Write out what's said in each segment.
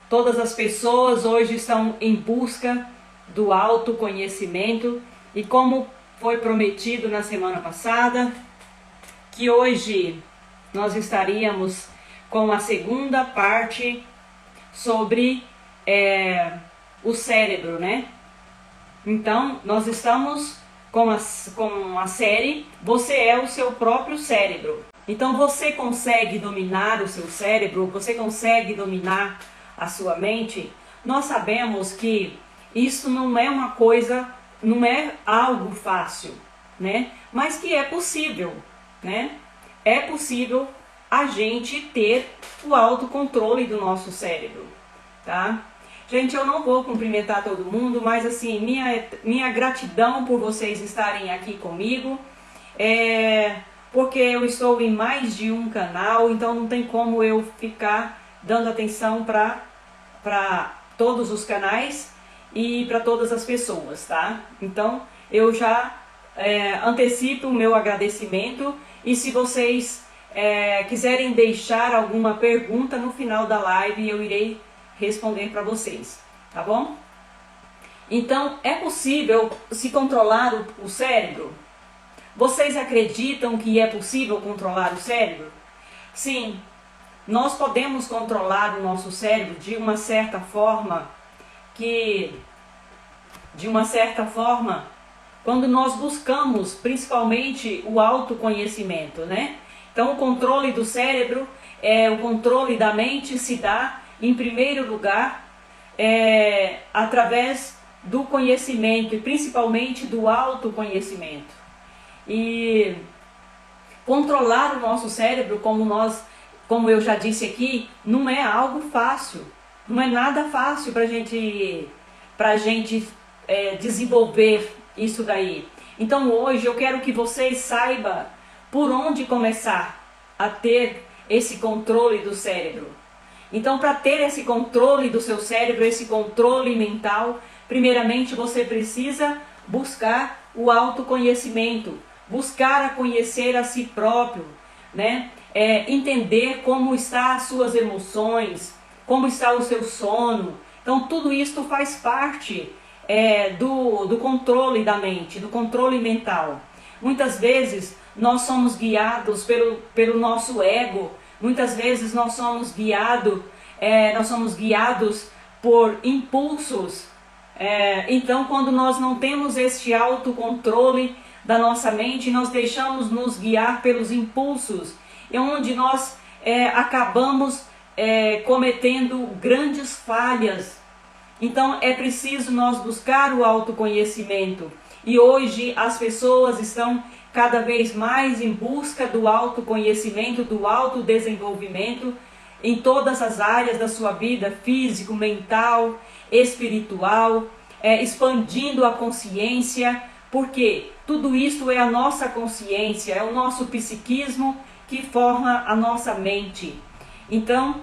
Todas as pessoas hoje estão em busca do autoconhecimento e como foi prometido na semana passada, que hoje nós estaríamos com a segunda parte sobre o cérebro, né? Então, nós estamos com a série Você é o seu próprio cérebro. Então, você consegue dominar o seu cérebro? Você consegue dominar a sua mente? Nós sabemos que isso não é uma coisa, não é algo fácil, né? Mas que é possível, né? É possível a gente ter o autocontrole do nosso cérebro, tá? Gente, eu não vou cumprimentar todo mundo, mas assim, minha gratidão por vocês estarem aqui comigo, porque eu estou em mais de um canal, então não tem como eu ficar dando atenção para todos os canais e para todas as pessoas, tá? Então, eu já antecipo o meu agradecimento e se vocês quiserem deixar alguma pergunta no final da live, eu irei responder para vocês, tá bom? Então, é possível se controlar o cérebro? Vocês acreditam que é possível controlar o cérebro? Sim, nós podemos controlar o nosso cérebro de uma certa forma, quando nós buscamos principalmente o autoconhecimento, né? Então, o controle do cérebro, o controle da mente se dá, em primeiro lugar, através do conhecimento e principalmente do autoconhecimento. E controlar o nosso cérebro, como eu já disse aqui, não é algo fácil, não é nada fácil para a gente desenvolver isso daí. Então hoje eu quero que vocês saibam por onde começar a ter esse controle do cérebro. Então, para ter esse controle do seu cérebro, esse controle mental, primeiramente você precisa buscar o autoconhecimento, buscar a conhecer a si próprio, né? Entender como estão as suas emoções, como está o seu sono. Então, tudo isso faz parte do controle da mente, do controle mental. Muitas vezes nós somos guiados pelo nosso ego, muitas vezes nós somos guiados por impulsos. Então, quando nós não temos este autocontrole da nossa mente, nós deixamos nos guiar pelos impulsos, e onde nós acabamos cometendo grandes falhas. Então, é preciso nós buscar o autoconhecimento. E hoje as pessoas estão cada vez mais em busca do autoconhecimento, do autodesenvolvimento em todas as áreas da sua vida, físico, mental, espiritual, expandindo a consciência, porque tudo isso é a nossa consciência, é o nosso psiquismo que forma a nossa mente. Então,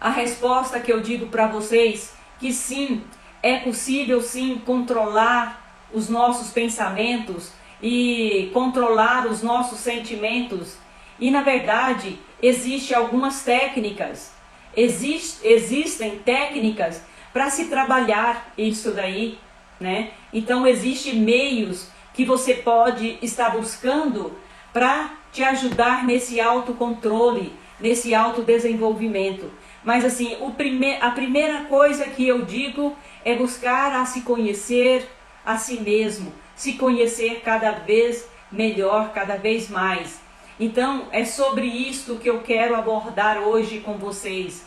a resposta que eu digo para vocês, que sim, é possível sim controlar os nossos pensamentos e controlar os nossos sentimentos. E na verdade, existem algumas técnicas, existem técnicas para se trabalhar isso daí, né? Então existem meios que você pode estar buscando para te ajudar nesse autocontrole, nesse autodesenvolvimento. Mas assim, a primeira coisa que eu digo é buscar a se conhecer a si mesmo, se conhecer cada vez melhor, cada vez mais. Então, é sobre isso que eu quero abordar hoje com vocês.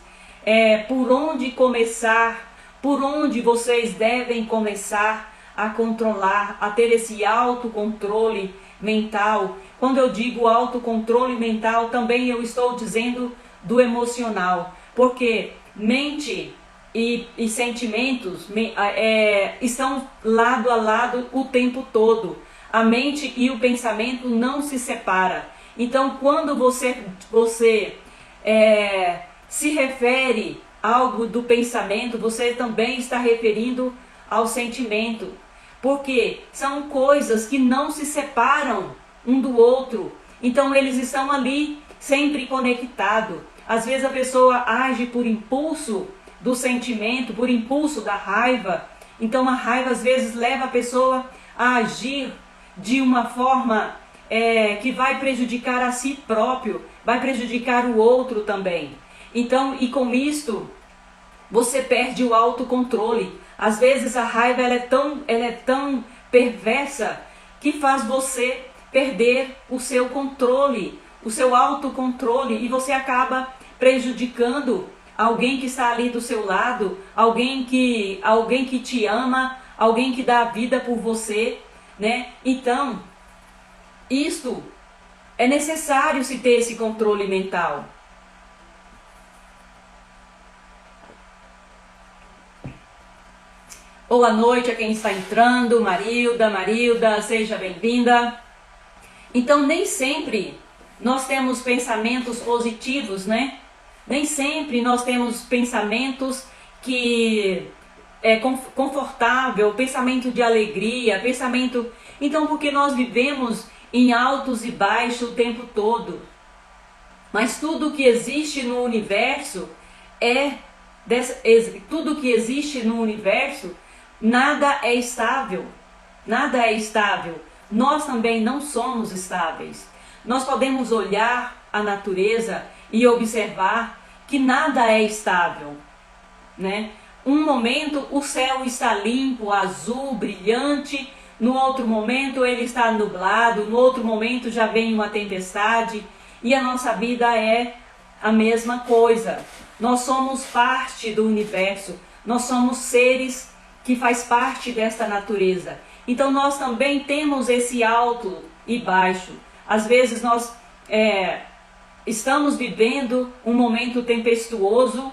Por onde começar, por onde vocês devem começar a controlar, a ter esse autocontrole mental. Quando eu digo autocontrole mental, também eu estou dizendo do emocional, porque mente e sentimentos estão lado a lado o tempo todo. A mente e o pensamento não se separam. Então, quando você se refere a algo do pensamento, você também está referindo ao sentimento. Porque são coisas que não se separam um do outro. Então, eles estão ali sempre conectados. Às vezes a pessoa age por impulso, do sentimento, por impulso da raiva. Então a raiva às vezes leva a pessoa a agir de uma forma que vai prejudicar a si próprio, vai prejudicar o outro também. Então, e com isto, você perde o autocontrole. Às vezes a raiva ela é tão perversa que faz você perder o seu controle, o seu autocontrole, e você acaba prejudicando alguém que está ali do seu lado, alguém que te ama, alguém que dá a vida por você, né? Então, isto é necessário se ter esse controle mental. Boa noite a quem está entrando, Marilda, seja bem-vinda. Então, nem sempre nós temos pensamentos positivos, né? Nem sempre nós temos pensamentos que é confortável, pensamento de alegria, pensamento... Então, porque nós vivemos em altos e baixos o tempo todo. Mas tudo que existe no universo tudo que existe no universo, nada é estável. Nada é estável. Nós também não somos estáveis. Nós podemos olhar a natureza e observar que nada é estável, né? Um momento o céu está limpo, azul, brilhante, no outro momento ele está nublado, no outro momento já vem uma tempestade, e a nossa vida é a mesma coisa. Nós somos parte do universo, nós somos seres que faz parte desta natureza. Então nós também temos esse alto e baixo. Às vezes nós estamos vivendo um momento tempestuoso,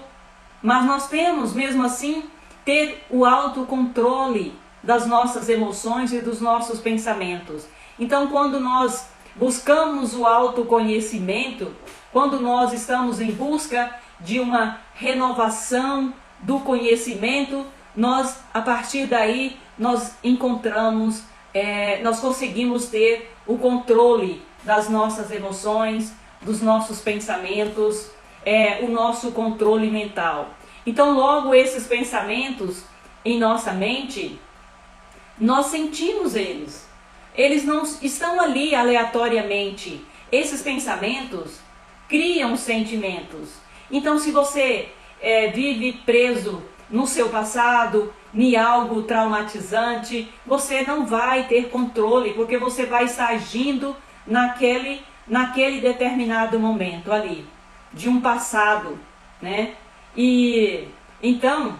mas nós temos mesmo assim ter o autocontrole das nossas emoções e dos nossos pensamentos. Então quando nós buscamos o autoconhecimento, quando nós estamos em busca de uma renovação do conhecimento, nós, a partir daí, nós encontramos, nós conseguimos ter o controle das nossas emoções, dos nossos pensamentos, o nosso controle mental. Então, logo esses pensamentos em nossa mente, nós sentimos eles. Eles não estão ali aleatoriamente. Esses pensamentos criam sentimentos. Então, se você vive preso no seu passado, em algo traumatizante, você não vai ter controle, porque você vai estar agindo naquele determinado momento ali, de um passado, né? E então,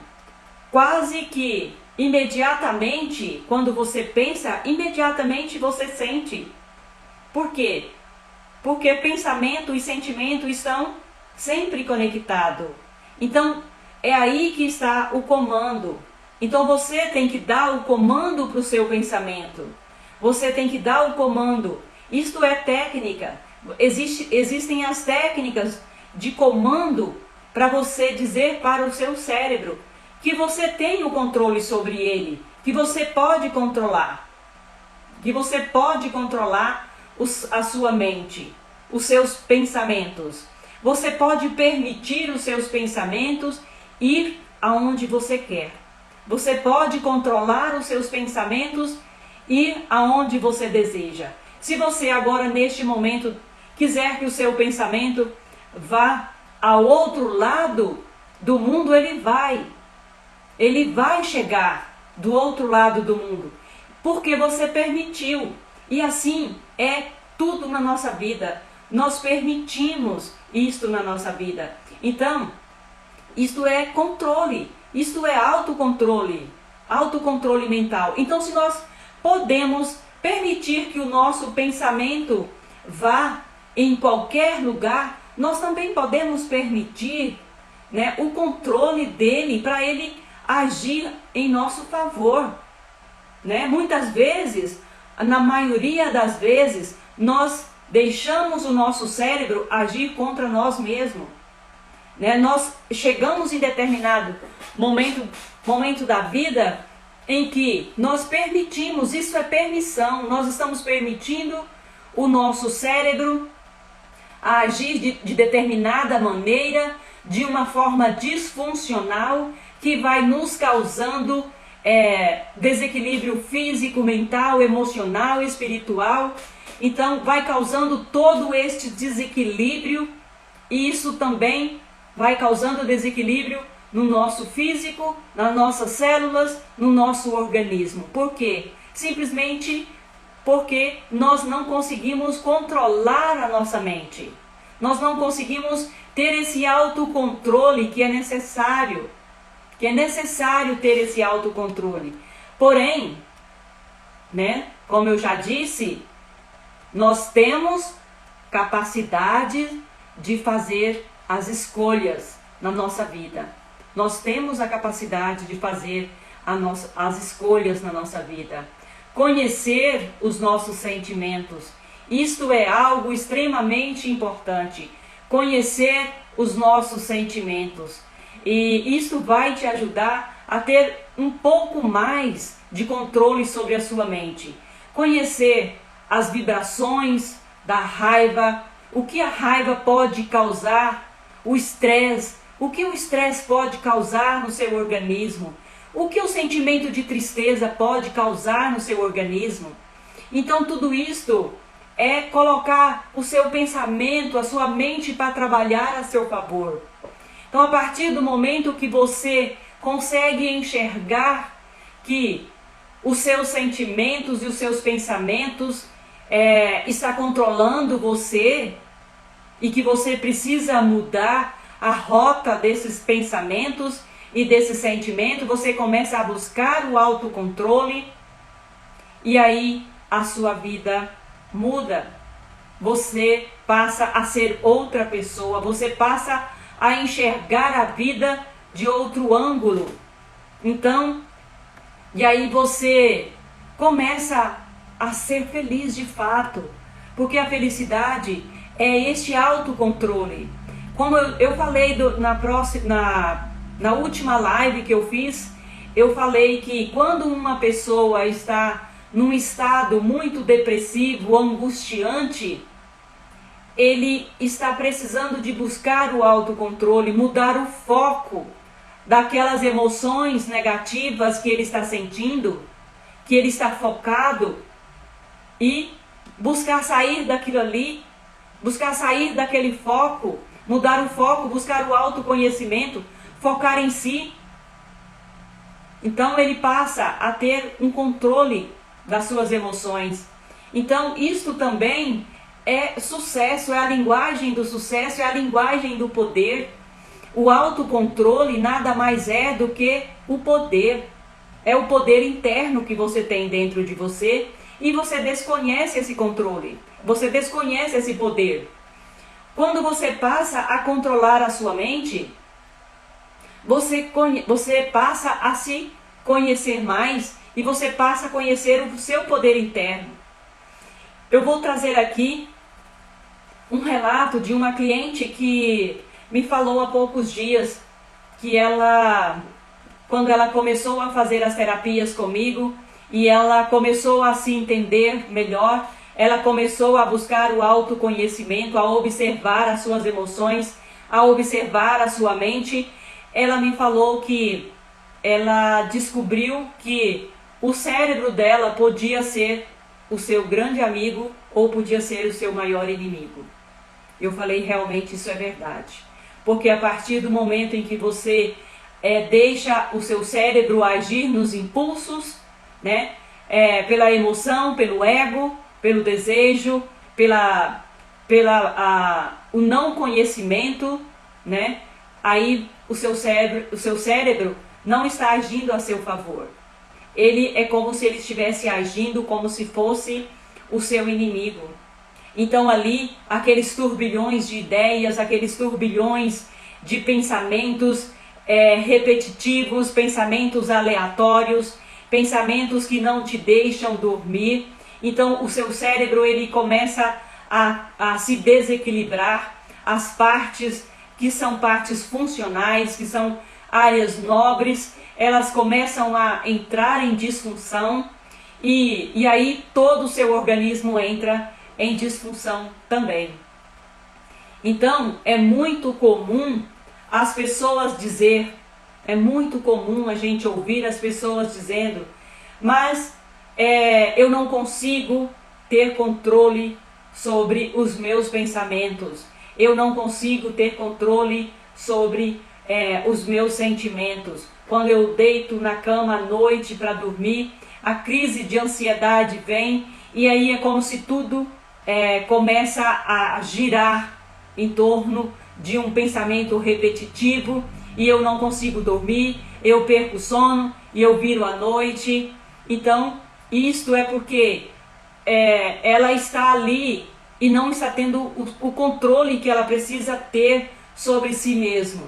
quase que imediatamente, quando você pensa, imediatamente você sente. Por quê? Porque pensamento e sentimento estão sempre conectados. Então, é aí que está o comando. Então você tem que dar o comando para o seu pensamento. Você tem que dar o comando. Isto é técnica. Existem as técnicas de comando para você dizer para o seu cérebro que você tem o controle sobre ele, que você pode controlar. Que você pode controlar a sua mente, os seus pensamentos. Você pode permitir os seus pensamentos ir aonde você quer. Você pode controlar os seus pensamentos e ir aonde você deseja. Se você agora, neste momento, quiser que o seu pensamento vá ao outro lado do mundo, ele vai. Ele vai chegar do outro lado do mundo, porque você permitiu. E assim é tudo na nossa vida. Nós permitimos isto na nossa vida. Então, isto é controle, isto é autocontrole, autocontrole mental. Então, se nós podemos permitir que o nosso pensamento vá em qualquer lugar, nós também podemos permitir, né, o controle dele, para ele agir em nosso favor, né? Muitas vezes, na maioria das vezes, nós deixamos o nosso cérebro agir contra nós mesmos. Né? Nós chegamos em determinado momento da vida em que nós permitimos, isso é permissão, nós estamos permitindo o nosso cérebro agir de determinada maneira, de uma forma disfuncional que vai nos causando desequilíbrio físico, mental, emocional, espiritual. Então vai causando todo este desequilíbrio, e isso também vai causando desequilíbrio no nosso físico, nas nossas células, no nosso organismo. Por quê? Simplesmente porque nós não conseguimos controlar a nossa mente. Nós não conseguimos ter esse autocontrole que é necessário. Ter esse autocontrole. Porém, como eu já disse, nós temos capacidade de fazer as escolhas na nossa vida. Nós temos a capacidade de fazer as escolhas na nossa vida. Conhecer os nossos sentimentos. Isto é algo extremamente importante. Conhecer os nossos sentimentos. E isso vai te ajudar a ter um pouco mais de controle sobre a sua mente. Conhecer as vibrações da raiva, o que a raiva pode causar, o estresse, o que o estresse pode causar no seu organismo, o que o sentimento de tristeza pode causar no seu organismo. Então tudo isto é colocar o seu pensamento, a sua mente para trabalhar a seu favor. Então, a partir do momento que você consegue enxergar que os seus sentimentos e os seus pensamentos está controlando você e que você precisa mudar a rota desses pensamentos e desses sentimentos, você começa a buscar o autocontrole e aí a sua vida muda. Você passa a ser outra pessoa, você passa a enxergar a vida de outro ângulo. Então, e aí você começa a ser feliz de fato, porque a felicidade é este autocontrole. Como eu falei na última live que eu fiz, eu falei que quando uma pessoa está num estado muito depressivo, angustiante, ele está precisando de buscar o autocontrole, mudar o foco daquelas emoções negativas que ele está sentindo, que ele está focado, e buscar sair daquilo ali, buscar sair daquele foco, mudar o foco, buscar o autoconhecimento, focar em si. Então ele passa a ter um controle das suas emoções. Então isto também é sucesso, é a linguagem do sucesso, é a linguagem do poder. O autocontrole nada mais é do que o poder. É o poder interno que você tem dentro de você e você desconhece esse controle. Você desconhece esse poder. Quando você passa a controlar a sua mente, você passa a se conhecer mais e você passa a conhecer o seu poder interno. Eu vou trazer aqui um relato de uma cliente que me falou há poucos dias que quando ela começou a fazer as terapias comigo e ela começou a se entender melhor, ela começou a buscar o autoconhecimento, a observar as suas emoções, a observar a sua mente. Ela me falou que ela descobriu que o cérebro dela podia ser o seu grande amigo ou podia ser o seu maior inimigo. Eu falei, realmente isso é verdade. Porque a partir do momento em que você deixa o seu cérebro agir nos impulsos, pela emoção, pelo ego, pelo desejo, o não conhecimento, aí o seu cérebro não está agindo a seu favor. Ele é como se ele estivesse agindo como se fosse o seu inimigo. Então ali, aqueles turbilhões de ideias, aqueles turbilhões de pensamentos repetitivos, pensamentos aleatórios, pensamentos que não te deixam dormir. Então o seu cérebro ele começa a se desequilibrar. As partes que são partes funcionais, que são áreas nobres, elas começam a entrar em disfunção e aí todo o seu organismo entra em disfunção também. Então é muito comum as pessoas dizer, é muito comum a gente ouvir as pessoas dizendo, mas eu não consigo ter controle sobre os meus pensamentos, eu não consigo ter controle sobre os meus sentimentos. Quando eu deito na cama à noite para dormir, a crise de ansiedade vem e aí é como se tudo começa a girar em torno de um pensamento repetitivo e eu não consigo dormir, eu perco o sono e eu viro à noite. Então, isto é porque ela está ali e não está tendo o controle que ela precisa ter sobre si mesma.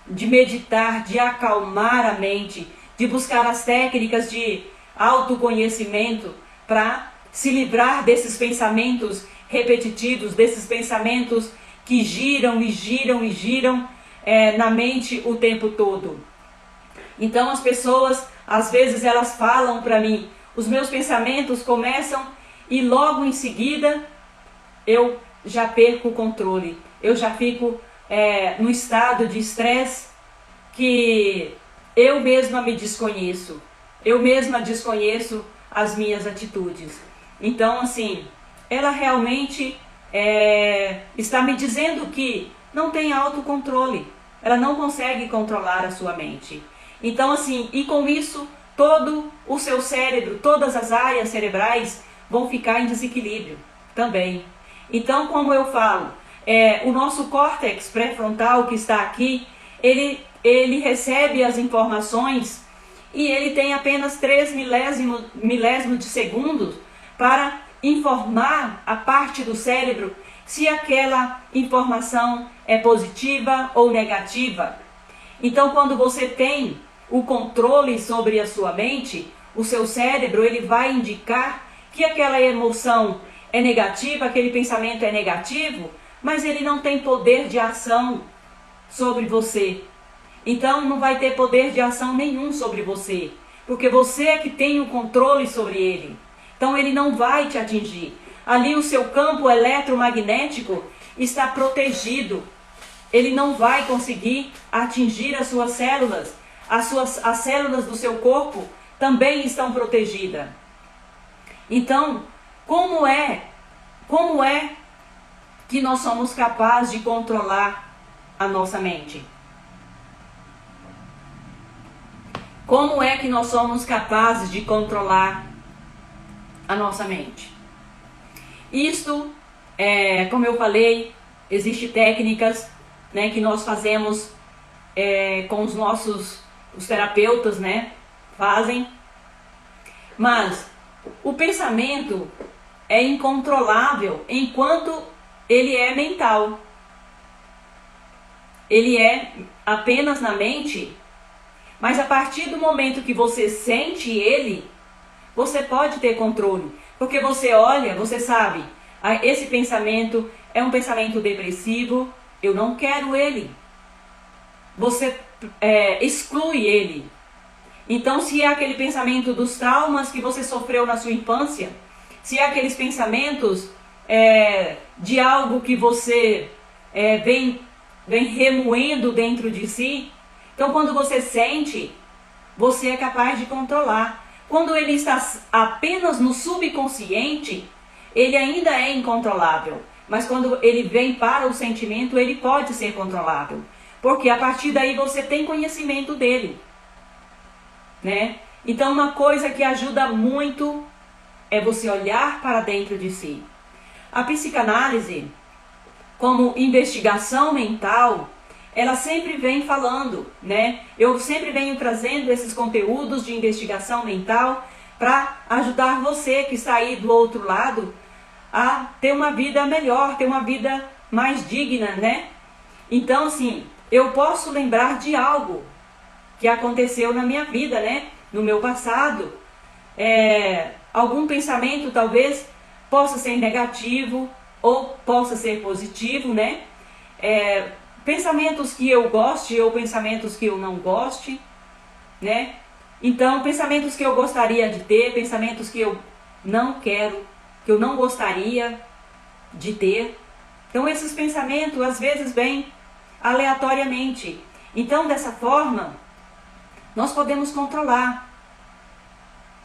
De meditar, de acalmar a mente, de buscar as técnicas de autoconhecimento para se livrar desses pensamentos repetitivos, desses pensamentos que giram e giram e giram na mente o tempo todo. Então as pessoas, às vezes elas falam para mim, os meus pensamentos começam e logo em seguida eu já perco o controle, eu já fico no estado de estresse que eu mesma me desconheço, eu mesma desconheço as minhas atitudes. Então assim, ela realmente está me dizendo que não tem autocontrole, ela não consegue controlar a sua mente. Então assim, e com isso todo o seu cérebro, todas as áreas cerebrais vão ficar em desequilíbrio também. Então, como eu falo, o nosso córtex pré-frontal que está aqui, ele recebe as informações e ele tem apenas 3 milésimos de segundos para informar a parte do cérebro se aquela informação é positiva ou negativa. Então, quando você tem o controle sobre a sua mente, o seu cérebro ele vai indicar que aquela emoção é negativa, aquele pensamento é negativo, mas ele não tem poder de ação sobre você. Então não vai ter poder de ação nenhum sobre você, porque você é que tem o controle sobre ele. Então ele não vai te atingir. Ali o seu campo eletromagnético está protegido. Ele não vai conseguir atingir as suas células. As células do seu corpo também estão protegidas. Então, como é que nós somos capazes de controlar a nossa mente? Como é que nós somos capazes de controlar a nossa mente? Isto, como eu falei, existem técnicas, né, que nós fazemos com os terapeutas, né, fazem. Mas o pensamento é incontrolável enquanto ele é mental. Ele é apenas na mente, mas a partir do momento que você sente ele, você pode ter controle. Porque você olha, você sabe, esse pensamento é um pensamento depressivo, eu não quero ele. Você exclui ele. Então, se é aquele pensamento dos traumas que você sofreu na sua infância, se é aqueles pensamentos de algo que você vem remoendo dentro de si, então quando você sente, você é capaz de controlar. Quando ele está apenas no subconsciente, ele ainda é incontrolável. Mas quando ele vem para o sentimento, ele pode ser controlável. Porque a partir daí você tem conhecimento dele, né? Então uma coisa que ajuda muito é você olhar para dentro de si. A psicanálise, como investigação mental, ela sempre vem falando, né? Eu sempre venho trazendo esses conteúdos de investigação mental para ajudar você que está aí do outro lado a ter uma vida melhor, ter uma vida mais digna, né? Então, assim, eu posso lembrar de algo que aconteceu na minha vida, né? No meu passado. Algum pensamento talvez possa ser negativo ou possa ser positivo, né? Pensamentos que eu goste ou pensamentos que eu não goste, né? Então, pensamentos que eu gostaria de ter, pensamentos que eu não quero, que eu não gostaria de ter. Então, esses pensamentos às vezes vêm aleatoriamente. Então, dessa forma, nós podemos controlar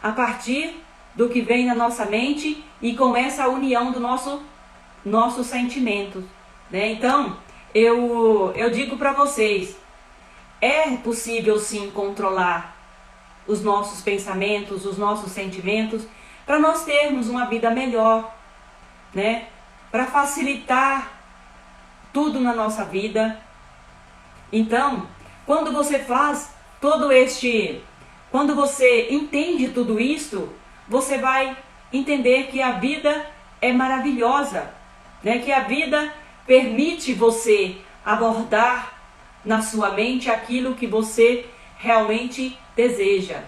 a partir do que vem na nossa mente e com essa união do nosso sentimento, né? Então, eu digo para vocês, é possível sim controlar os nossos pensamentos, os nossos sentimentos, para nós termos uma vida melhor, né? Para facilitar tudo na nossa vida. Então, quando você faz quando você entende tudo isto, você vai entender que a vida é maravilhosa, né? Que a vida permite você abordar na sua mente aquilo que você realmente deseja.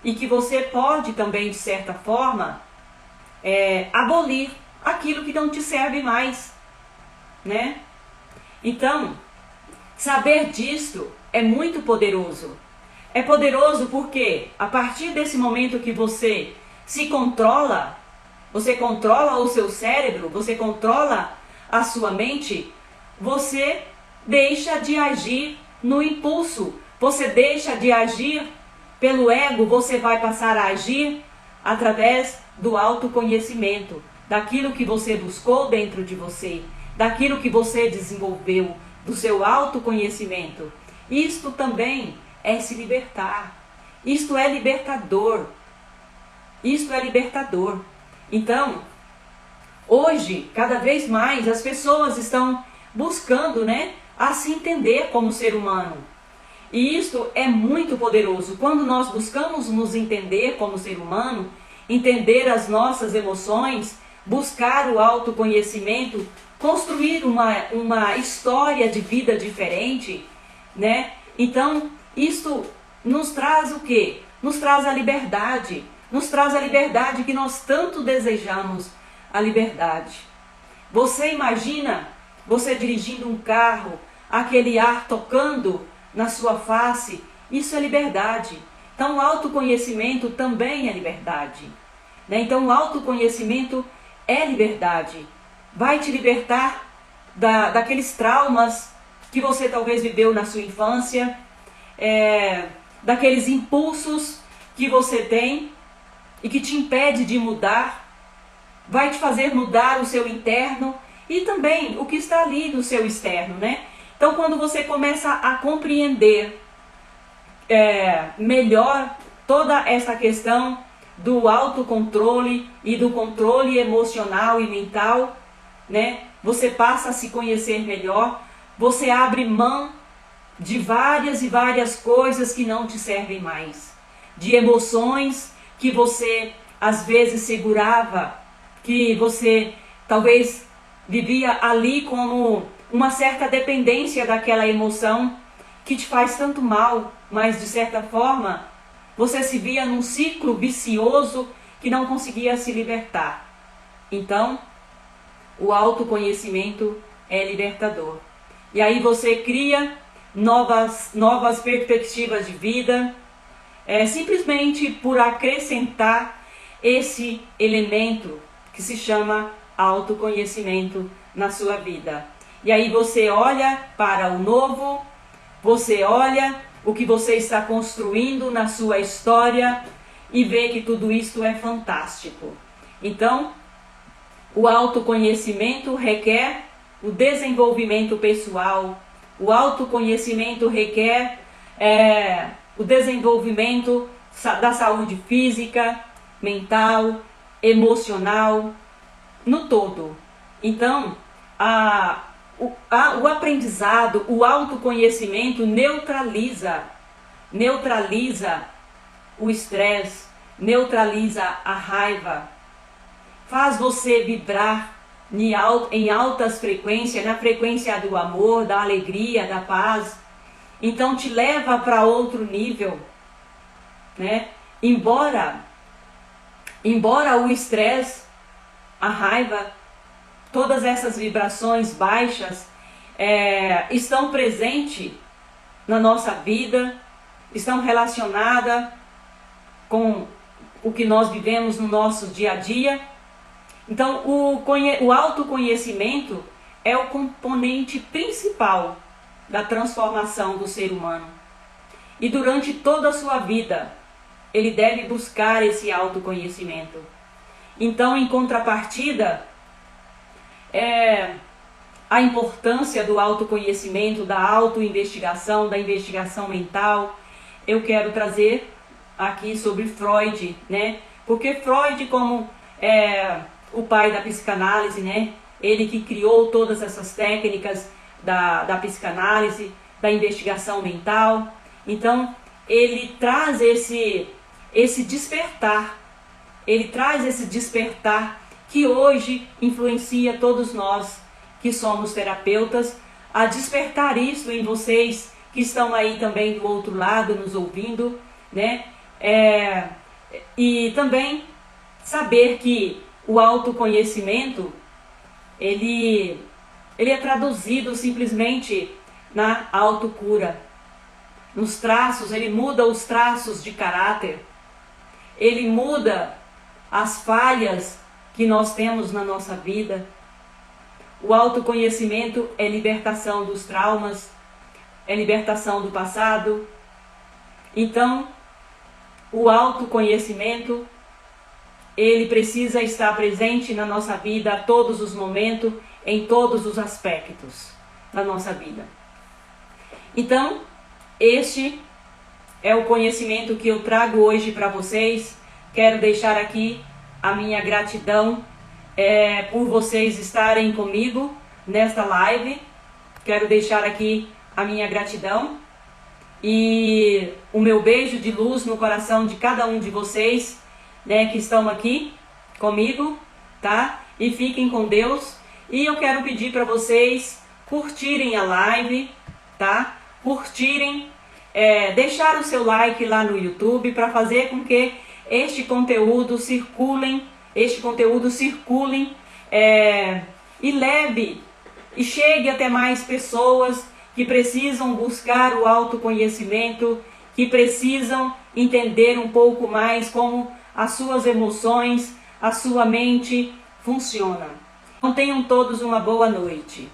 E que você pode também, de certa forma, abolir aquilo que não te serve mais, né? Então, saber disto é muito poderoso. É poderoso porque, a partir desse momento que você se controla, você controla o seu cérebro, você controla a sua mente, você deixa de agir no impulso, você deixa de agir pelo ego, você vai passar a agir através do autoconhecimento, daquilo que você buscou dentro de você, daquilo que você desenvolveu, do seu autoconhecimento. Isto também é se libertar. Isto é libertador. Isto é libertador. Então, hoje, cada vez mais, as pessoas estão buscando, né, a se entender como ser humano. E isto é muito poderoso. Quando nós buscamos nos entender como ser humano, entender as nossas emoções, buscar o autoconhecimento, construir uma história de vida diferente, né? Então, isto nos traz o quê? Nos traz a liberdade. Nos traz a liberdade que nós tanto desejamos, a liberdade. Você imagina você dirigindo um carro, aquele ar tocando na sua face, isso é liberdade. Então o autoconhecimento também é liberdade, né? Então o autoconhecimento é liberdade. Vai te libertar daqueles traumas que você talvez viveu na sua infância, daqueles impulsos que você tem e que te impede de mudar. Vai te fazer mudar o seu interno e também o que está ali no seu externo, né? Então, quando você começa a compreender melhor toda essa questão do autocontrole e do controle emocional e mental, né? Você passa a se conhecer melhor, você abre mão de várias e várias coisas que não te servem mais, de emoções que você às vezes segurava, que você talvez vivia ali como uma certa dependência daquela emoção que te faz tanto mal, mas de certa forma você se via num ciclo vicioso que não conseguia se libertar. Então, o autoconhecimento é libertador. E aí você cria novas perspectivas de vida, simplesmente por acrescentar esse elemento que se chama autoconhecimento na sua vida. E aí você olha para o novo, você olha o que você está construindo na sua história e vê que tudo isso é fantástico. Então, o autoconhecimento requer o desenvolvimento pessoal, o autoconhecimento requer o desenvolvimento da saúde física, mental, emocional, no todo. Então, o aprendizado, o autoconhecimento neutraliza o estresse, neutraliza a raiva, faz você vibrar em altas frequências, na frequência do amor, da alegria, da paz. Então te leva para outro nível, né? Embora o estresse, a raiva, todas essas vibrações baixas estão presentes na nossa vida, estão relacionadas com o que nós vivemos no nosso dia a dia. Então o autoconhecimento é o componente principal da transformação do ser humano. E durante toda a sua vida, ele deve buscar esse autoconhecimento. Então, em contrapartida, a importância do autoconhecimento, da autoinvestigação, da investigação mental, eu quero trazer aqui sobre Freud, né? Porque Freud, como o pai da psicanálise, né? Ele que criou todas essas técnicas da psicanálise, da investigação mental. Então, ele traz esse despertar. Ele traz esse despertar que hoje influencia todos nós que somos terapeutas, a despertar isso em vocês que estão aí também do outro lado nos ouvindo, né? E também saber que o autoconhecimento ele é traduzido simplesmente na autocura. Nos traços, ele muda os traços de caráter, ele muda as falhas que nós temos na nossa vida. O autoconhecimento é libertação dos traumas, é libertação do passado. Então, o autoconhecimento, ele precisa estar presente na nossa vida a todos os momentos, em todos os aspectos da nossa vida. Então, este é o conhecimento que eu trago hoje para vocês. Quero deixar aqui a minha gratidão por vocês estarem comigo nesta live. Quero deixar aqui a minha gratidão e o meu beijo de luz no coração de cada um de vocês, né, que estão aqui comigo, tá? E fiquem com Deus. E eu quero pedir para vocês curtirem a live, tá? Curtirem, deixar o seu like lá no YouTube para fazer com que este conteúdo circule e leve e chegue até mais pessoas que precisam buscar o autoconhecimento, que precisam entender um pouco mais como as suas emoções, a sua mente funciona. Então tenham todos uma boa noite.